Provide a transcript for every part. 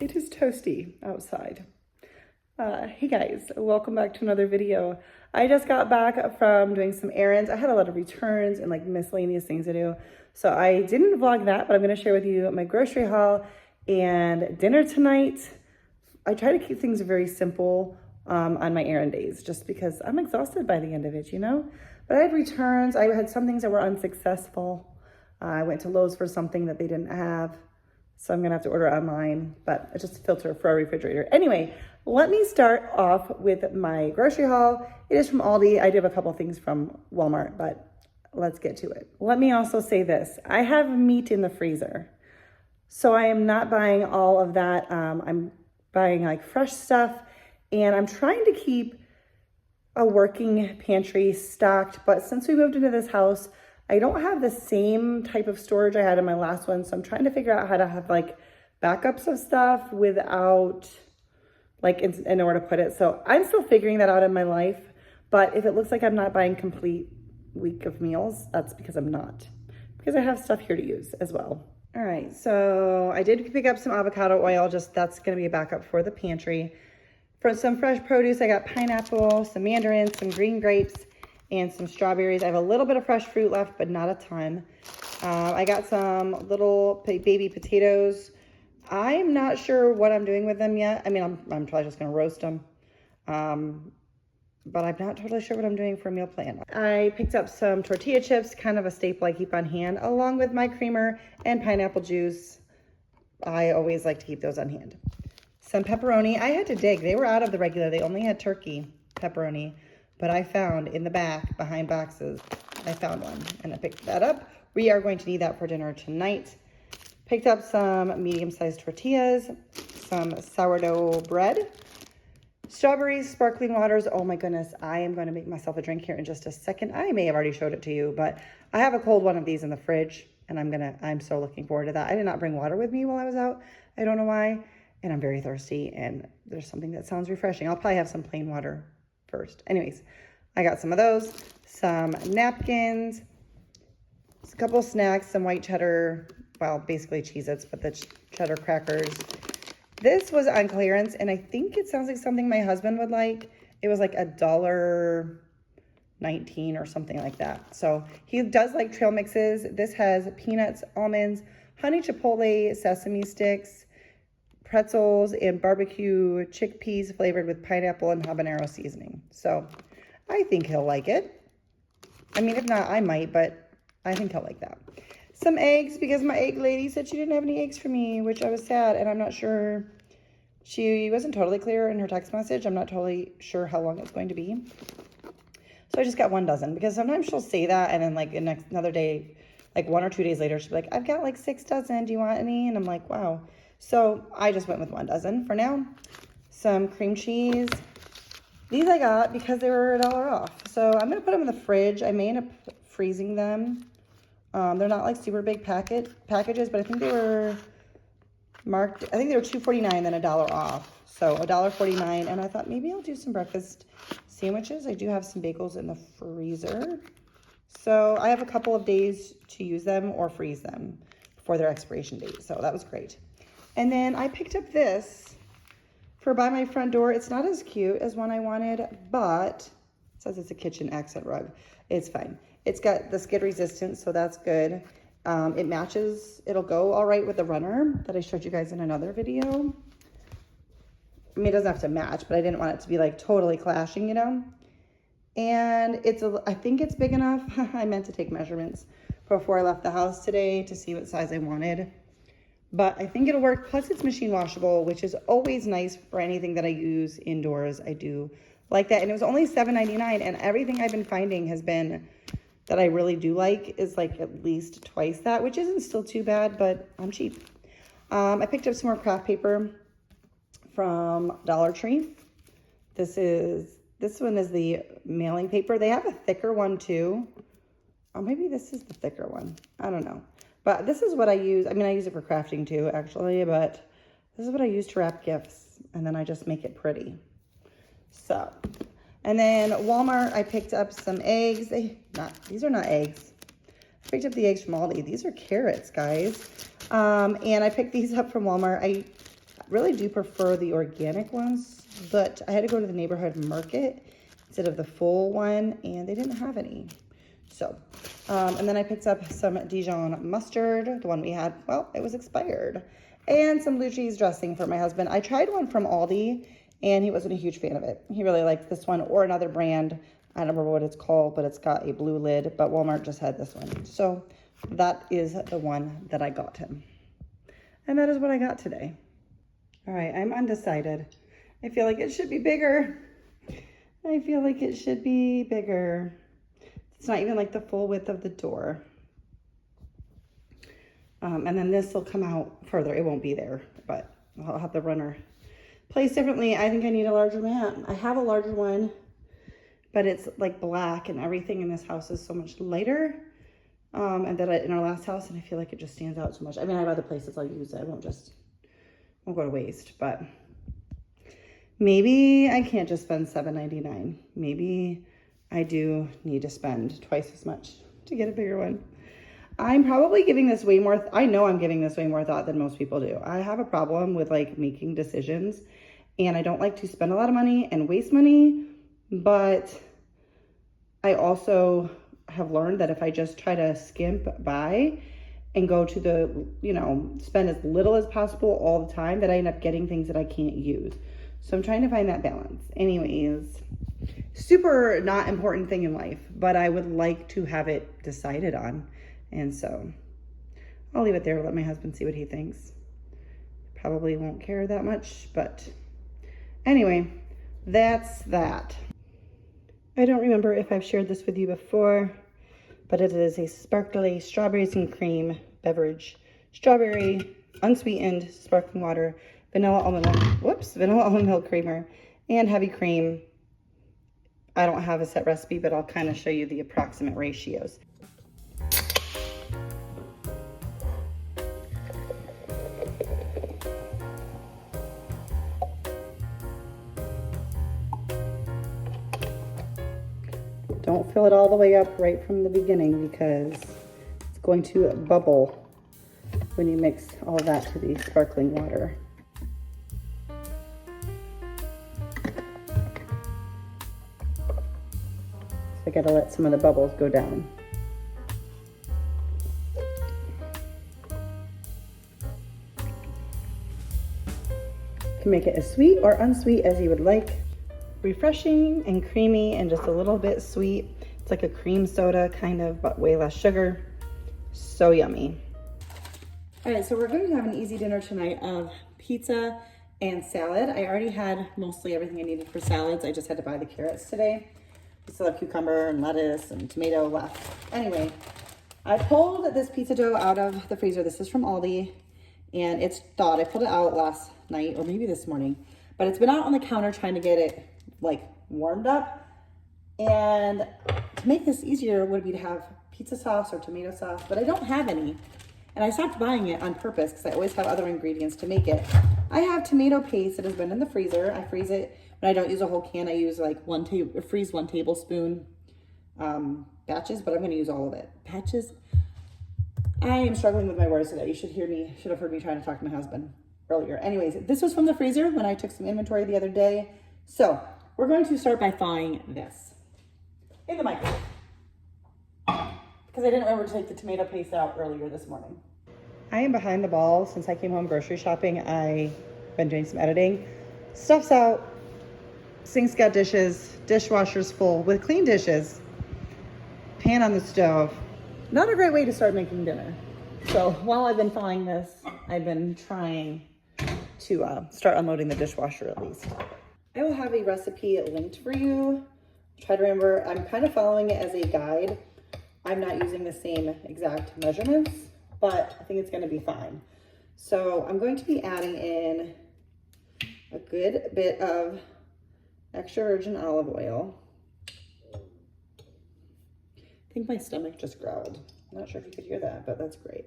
it is toasty outside. Hey guys, welcome back to another video. I just got back from doing some errands. I had a lot of returns and like miscellaneous things to do. So I didn't vlog that, but I'm gonna share with you my grocery haul and dinner tonight. I try to keep things very simple on my errand days just because I'm exhausted by the end of it, you know? But I had returns. I had some things that were unsuccessful. I went to Lowe's for something that they didn't have. So I'm gonna have to order online, but it's just a filter for our refrigerator. Anyway, let me start off with my grocery haul. It is from ALDI. I do have a couple things from Walmart, but let's get to it. Let me also say this. I have meat in the freezer. So I am not buying all of that. I'm buying like fresh stuff, and I'm trying to keep a working pantry stocked. But since we moved into this house, I don't have the same type of storage I had in my last one. So I'm trying to figure out how to have like backups of stuff without like in order to put it. So I'm still figuring that out in my life. But if it looks like I'm not buying complete week of meals, that's because I'm not. Because I have stuff here to use as well. All right, so I did pick up some avocado oil. Just that's gonna be a backup for the pantry. For some fresh produce, I got pineapple, some mandarins, some green grapes, and some strawberries. I have a little bit of fresh fruit left, but not a ton. I got some little baby potatoes. I'm not sure what I'm doing with them yet. I mean, I'm probably just gonna roast them. But I'm not totally sure what I'm doing for a meal plan. I picked up some tortilla chips, kind of a staple I keep on hand, along with my creamer and pineapple juice. I always like to keep those on hand. Some pepperoni. I had to dig. They were out of the regular. They only had turkey pepperoni. But I found in the back, behind boxes, I found one and I picked that up. We are going to need that for dinner tonight. Picked up some medium-sized tortillas, some sourdough bread, strawberries, sparkling waters. Oh my goodness, I am going to make myself a drink here in just a second. I may have already showed it to you, but I have a cold one of these in the fridge and I'm so looking forward to that. I did not bring water with me while I was out. I don't know why. And I'm very thirsty and there's something that sounds refreshing. I'll probably have some plain water first. Anyways, I got some of those, some napkins, a couple snacks, some white cheddar, well, basically Cheez-Its, but the cheddar crackers. This was on clearance, and I think it sounds like something my husband would like. It was like $1.19 or something like that. So he does like trail mixes. This has peanuts, almonds, honey chipotle, sesame sticks, pretzels, and barbecue chickpeas flavored with pineapple and habanero seasoning. So I think he'll like it. I mean, if not, I might, but I think he'll like that. Some eggs, because my egg lady said she didn't have any eggs for me, which I was sad, and I'm not sure. She wasn't totally clear in her text message. I'm not totally sure how long it's going to be. So I just got 1 dozen, because sometimes she'll say that, and then like another day, like 1 or 2 days later, she'll be like, I've got like 6 dozen. Do you want any? And I'm like, wow. So I just went with 1 dozen for now. Some cream cheese. These I got because they were $1 off. So I'm gonna put them in the fridge. I may end up freezing them. They're not like super big packages, but I think they were marked, I think they were $2.49 then $1 off. So $1.49, and I thought maybe I'll do some breakfast sandwiches. I do have some bagels in the freezer. So I have a couple of days to use them or freeze them before their expiration date. So that was great. And then I picked up this for by my front door. It's not as cute as one I wanted, but it says it's a kitchen accent rug. It's fine. It's got the skid resistance, so that's good. It matches, it'll go all right with the runner that I showed you guys in another video. I mean, it doesn't have to match, but I didn't want it to be like totally clashing, you know? And I think it's big enough. I meant to take measurements before I left the house today to see what size I wanted. But I think it'll work. Plus it's machine washable, which is always nice for anything that I use indoors. I do like that. And it was only $7.99, and everything I've been finding has been that I really do like is like at least twice that, which isn't still too bad, but I'm cheap. I picked up some more craft paper from Dollar Tree. This one is the mailing paper. They have a thicker one too. Or maybe this is the thicker one. I don't know. But this is what I use. I mean, I use it for crafting too, actually, but this is what I use to wrap gifts. And then I just make it pretty. So, and then Walmart, I picked up some eggs. These are not eggs. I picked up the eggs from Aldi. These are carrots, guys. And I picked these up from Walmart. really do prefer the organic ones, but I had to go to the neighborhood market instead of the full one, and they didn't have any. So, and then I picked up some Dijon mustard, the one we had, well, it was expired, and some blue cheese dressing for my husband. I tried one from ALDI, and he wasn't a huge fan of it. He really liked this one or another brand. I don't remember what it's called, but it's got a blue lid, but Walmart just had this one. So that is the one that I got him. And that is what I got today. All right, I'm undecided. I feel like it should be bigger. I feel like it should be bigger. It's not even like the full width of the door. And then this will come out further. It won't be there, but I'll have the runner placed differently. I think I need a larger mat. I have a larger one, but it's like black, and everything in this house is so much lighter. And then in our last house, and I feel like it just stands out so much. I mean, I have other places I'll use it. I won't go to waste, but maybe I can't just spend $7.99. Maybe I do need to spend twice as much to get a bigger one. I'm probably giving this way more, I know I'm giving this way more thought than most people do. I have a problem with like making decisions, and I don't like to spend a lot of money and waste money, but I also have learned that if I just try to skimp by and go to the, spend as little as possible all the time, that I end up getting things that I can't use. So I'm trying to find that balance. Anyways, super not important thing in life, but I would like to have it decided on. And so I'll leave it there, let my husband see what he thinks. Probably won't care that much, but anyway, that's that. I don't remember if I've shared this with you before, but it is a sparkly strawberries and cream beverage. Strawberry, unsweetened, sparkling water, vanilla almond milk creamer, and heavy cream. I don't have a set recipe, but I'll kind of show you the approximate ratios. Don't fill it all the way up right from the beginning, because it's going to bubble when you mix all that to the sparkling water. So I gotta let some of the bubbles go down. You can make it as sweet or unsweet as you would like. Refreshing and creamy and just a little bit sweet. It's like a cream soda kind of, but way less sugar. So yummy. All right, so we're going to have an easy dinner tonight of pizza and salad. I already had mostly everything I needed for salads. I just had to buy the carrots today. We still have cucumber and lettuce and tomato left. Anyway, I pulled this pizza dough out of the freezer. This is from ALDI, and it's thawed. I pulled it out last night, or maybe this morning, but it's been out on the counter trying to get it like warmed up. And to make this easier would be to have pizza sauce or tomato sauce, but I don't have any. And I stopped buying it on purpose because I always have other ingredients to make it. I have tomato paste that has been in the freezer. I freeze it. When I don't use a whole can, I use like freeze 1 tablespoon batches, but I'm going to use all of it. Batches. I am struggling with my words today. You should have heard me trying to talk to my husband earlier. Anyways, this was from the freezer when I took some inventory the other day. So we're going to start by thawing this in the microwave, because I didn't remember to take the tomato paste out earlier this morning. I am behind the ball since I came home grocery shopping. I've been doing some editing. Stuff's out, sink's got dishes, dishwasher's full with clean dishes, pan on the stove. Not a great way to start making dinner. So while I've been thawing this, I've been trying to start unloading the dishwasher at least. I will have a recipe linked for you. Try to remember, I'm kind of following it as a guide. I'm not using the same exact measurements, but I think it's going to be fine. So I'm going to be adding in a good bit of extra virgin olive oil. I think my stomach just growled. I'm not sure if you could hear that, but that's great.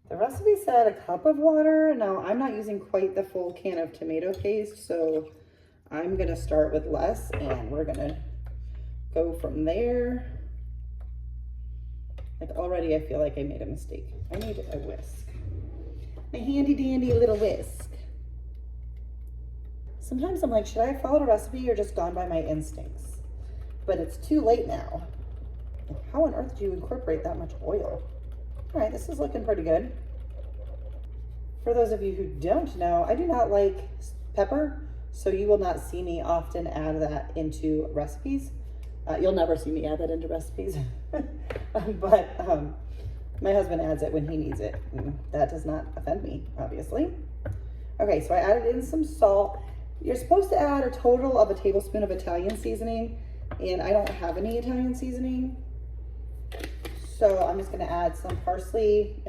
The recipe said a cup of water. Now, I'm not using quite the full can of tomato paste, so I'm gonna start with less, and we're gonna go from there. Like already I feel like I made a mistake. I need a whisk. My handy dandy little whisk. Sometimes I'm like, should I have followed a recipe or just gone by my instincts? But it's too late now. How on earth do you incorporate that much oil? All right, this is looking pretty good. For those of you who don't know, I do not like pepper, so you will not see me often add that into recipes. You'll never see me add that into recipes. But my husband adds it when he needs it. That does not offend me, obviously. Okay, so I added in some salt. You're supposed to add a total of a tablespoon of Italian seasoning, and I don't have any Italian seasoning. So I'm just gonna add some parsley,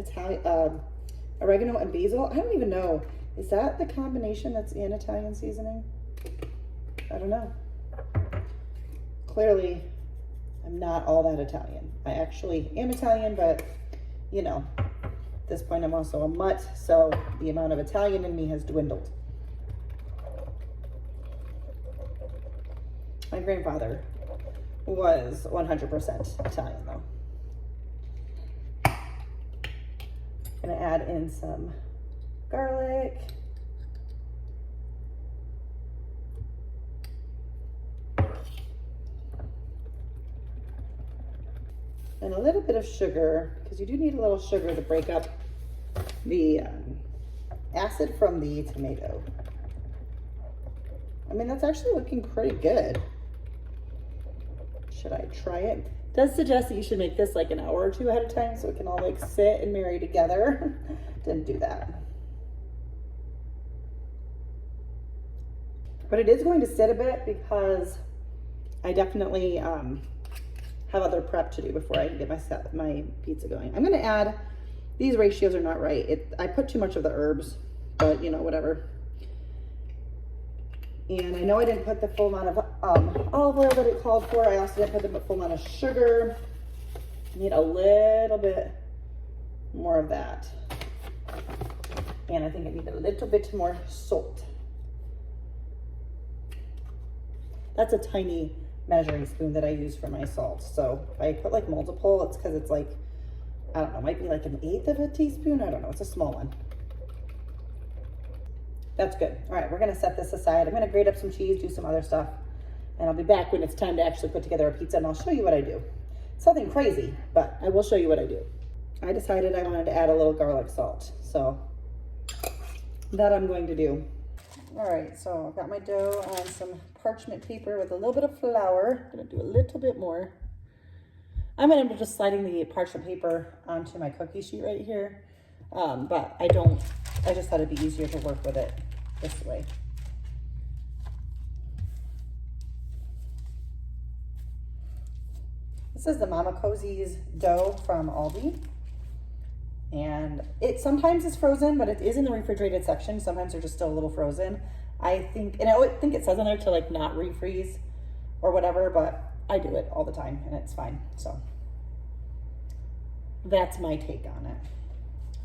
oregano, and basil. I don't even know, is that the combination that's in Italian seasoning? I don't know. Clearly, I'm not all that Italian. I actually am Italian, but you know, at this point I'm also a mutt, so the amount of Italian in me has dwindled. My grandfather was 100% Italian though. Gonna add in some garlic. And a little bit of sugar, because you do need a little sugar to break up the acid from the tomato. I mean, that's actually looking pretty good. Should I try it? It does suggest that you should make this like an hour or two ahead of time so it can all like sit and marry together. Didn't do that. But it is going to sit a bit because I definitely have other prep to do before I can get my pizza going. I'm gonna add, these ratios are not right. I put too much of the herbs, but you know, whatever. And I know I didn't put the full amount of olive oil that it called for. I also didn't put the full amount of sugar. I need a little bit more of that. And I think I need a little bit more salt. That's a tiny measuring spoon that I use for my salt. So if I put like multiple, it's because it's like, I don't know, might be like 1/8 of a teaspoon. I don't know, it's a small one. That's good. All right, we're gonna set this aside. I'm gonna grate up some cheese, do some other stuff, and I'll be back when it's time to actually put together a pizza and I'll show you what I do. It's nothing crazy, but I will show you what I do. I decided I wanted to add a little garlic salt, so that I'm going to do. All right, so I've got my dough on some parchment paper with a little bit of flour. I'm gonna do a little bit more. I'm gonna be just sliding the parchment paper onto my cookie sheet right here, but I just thought it'd be easier to work with it this way. This is the Mama Cozy's dough from ALDI. And it sometimes is frozen, but it is in the refrigerated section. Sometimes they're just still a little frozen. I think it says on there to like not refreeze or whatever, but I do it all the time and it's fine. So that's my take on it.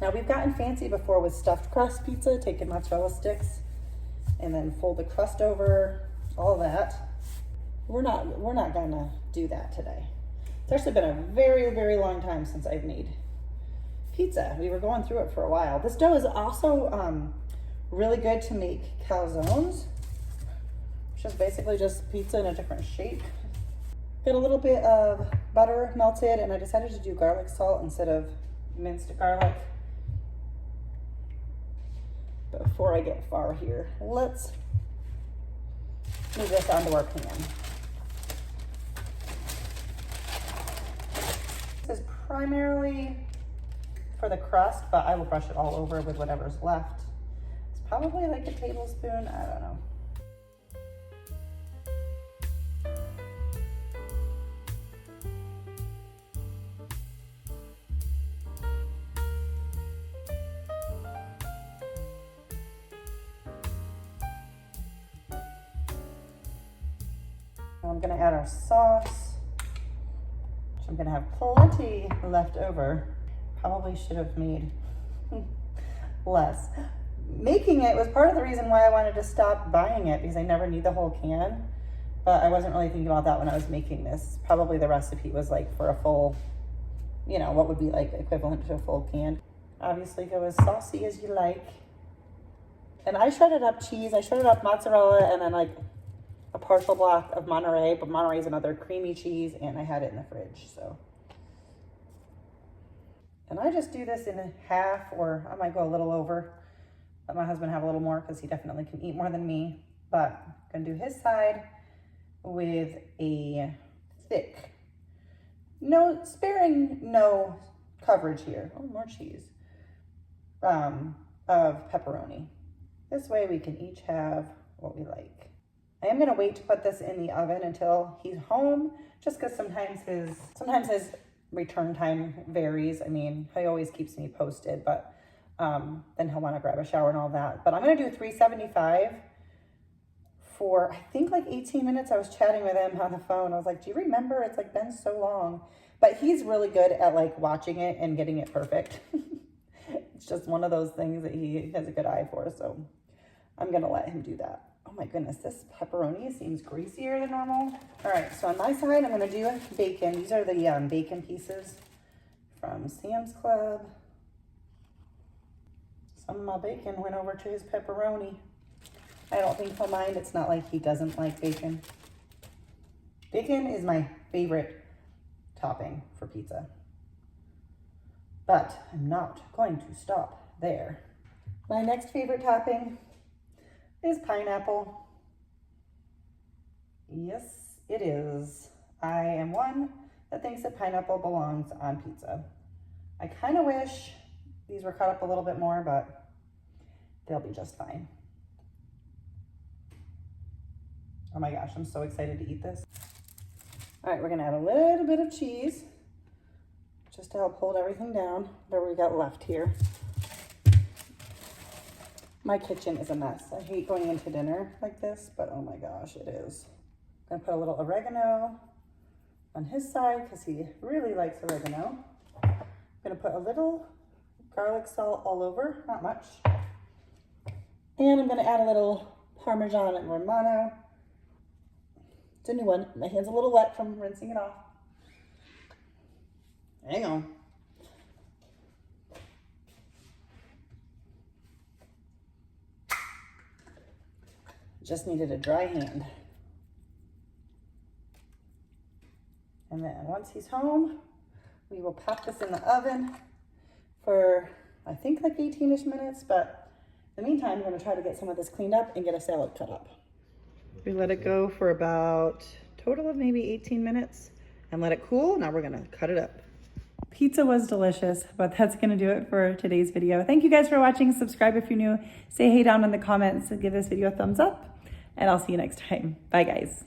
Now we've gotten fancy before with stuffed crust pizza, taking mozzarella sticks and then fold the crust over, all that. We're not gonna do that today. It's actually been a very, very long time since I've made pizza. We were going through it for a while. This dough is also really good to make calzones, which is basically just pizza in a different shape. Got a little bit of butter melted, and I decided to do garlic salt instead of minced garlic. But before I get far here, let's move this onto our pan. This is primarily for the crust, but I will brush it all over with whatever's left. It's probably like a tablespoon, I don't know. I'm gonna add our sauce, which I'm gonna have plenty left over. Probably should have made less. Making it was part of the reason why I wanted to stop buying it, because I never need the whole can, but I wasn't really thinking about that when I was making this. Probably the recipe was like for a full, you know, what would be like equivalent to a full can. Obviously go as saucy as you like. And I shredded up cheese. I shredded up mozzarella and then like a partial block of Monterey, but Monterey is another creamy cheese, and I had it in the fridge, so. And I just do this in half, or I might go a little over. Let my husband have a little more because he definitely can eat more than me. But I'm gonna do his side with a thick, sparing no coverage here. Oh, more cheese. Of pepperoni. This way we can each have what we like. I am gonna wait to put this in the oven until he's home, just because sometimes his return time varies. I mean, he always keeps me posted, but then he'll want to grab a shower and all that. But I'm gonna do 375 for I think like 18 minutes. I was chatting with him on the phone. I was like, do you remember? It's like been so long. But he's really good at like watching it and getting it perfect. It's just one of those things that he has a good eye for. So I'm gonna let him do that. Oh my goodness, this pepperoni seems greasier than normal. All right, so on my side, I'm gonna do bacon. These are the bacon pieces from Sam's Club. Some of my bacon went over to his pepperoni. I don't think he'll mind. It's not like he doesn't like bacon. Bacon is my favorite topping for pizza. But I'm not going to stop there. My next favorite topping is pineapple. Yes, it is. I am one that thinks that pineapple belongs on pizza. I kind of wish these were cut up a little bit more, but they'll be just fine. Oh my gosh, I'm so excited to eat this. All right, we're gonna add a little bit of cheese just to help hold everything down. Whatever we got left here. My kitchen is a mess. I hate going into dinner like this, but oh my gosh, it is. I'm gonna put a little oregano on his side because he really likes oregano. I'm gonna put a little garlic salt all over, not much. And I'm gonna add a little Parmesan and Romano. It's a new one. My hand's a little wet from rinsing it off. Hang on. Just needed a dry hand. And then once he's home, we will pop this in the oven for, I think like 18-ish minutes, but in the meantime, I'm gonna try to get some of this cleaned up and get a salad cut up. We let it go for about a total of maybe 18 minutes and let it cool. Now we're gonna cut it up. Pizza was delicious, but that's gonna do it for today's video. Thank you guys for watching. Subscribe if you're new. Say hey down in the comments and give this video a thumbs up, and I'll see you next time. Bye guys.